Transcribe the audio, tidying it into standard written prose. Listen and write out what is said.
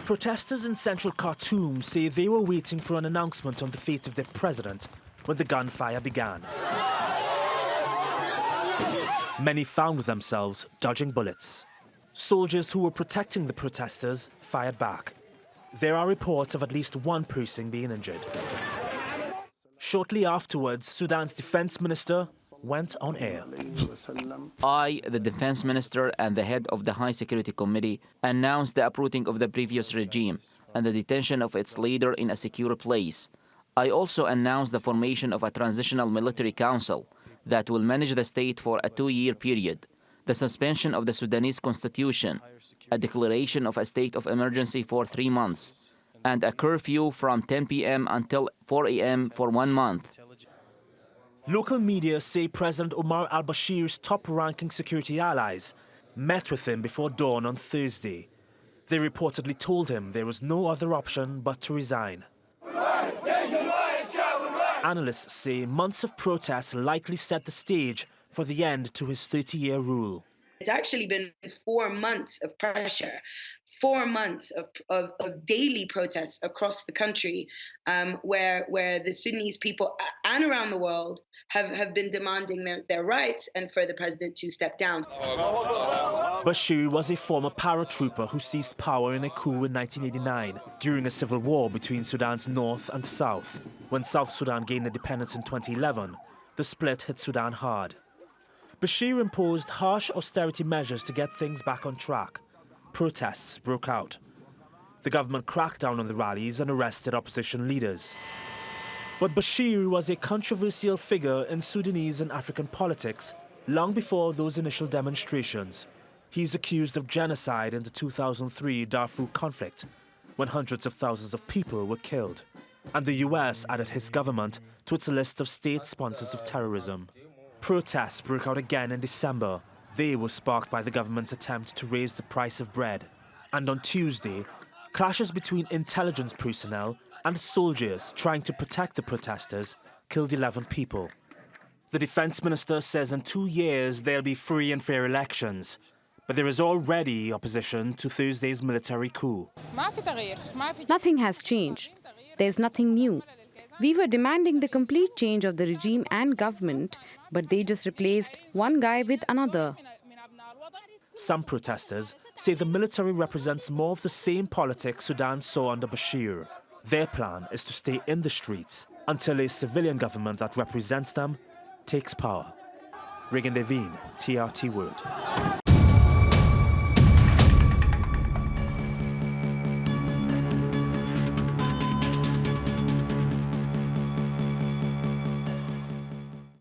Protesters in central Khartoum say they were waiting for an announcement on the fate of their president when the gunfire began. Many found themselves dodging bullets. Soldiers who were protecting the protesters fired back. There are reports of at least one person being injured. Shortly afterwards, Sudan's defense minister went on air. I, the defense minister and the head of the High Security Committee, announced the uprooting of the previous regime and the detention of its leader in a secure place. I also announced the formation of a transitional military council that will manage the state for a 2-year period, the suspension of the Sudanese constitution, a declaration of a state of emergency for 3 months, and a curfew from 10 p.m. until 4 a.m. for 1 month. Local media say President Omar al Bashir's top-ranking security allies met with him before dawn on Thursday. They reportedly told him there was no other option but to resign. Analysts say months of protests likely set the stage for the end to his 30-year rule. It's actually been 4 months of pressure, 4 months of daily protests across the country, where the Sudanese people and around the world have been demanding their rights and for the president to step down. Bashir was a former paratrooper who seized power in a coup in 1989 during a civil war between Sudan's north and south. When South Sudan gained independence in 2011, the split hit Sudan hard. Bashir imposed harsh austerity measures to get things back on track. Protests broke out. The government cracked down on the rallies and arrested opposition leaders. But Bashir was a controversial figure in Sudanese and African politics long before those initial demonstrations. He's accused of genocide in the 2003 Darfur conflict, when hundreds of thousands of people were killed. And the US added his government to its list of state sponsors of terrorism. Protests broke out again in December. They were sparked by the government's attempt to raise the price of bread. And on Tuesday, clashes between intelligence personnel and soldiers trying to protect the protesters killed 11 people. The defense minister says in 2 years there'll be free and fair elections. But there is already opposition to Thursday's military coup. Nothing has changed. There's nothing new. We were demanding the complete change of the regime and government, but they just replaced one guy with another. Some protesters say the military represents more of the same politics Sudan saw under Bashir. Their plan is to stay in the streets until a civilian government that represents them takes power. Reagan Des Vignes, TRT World.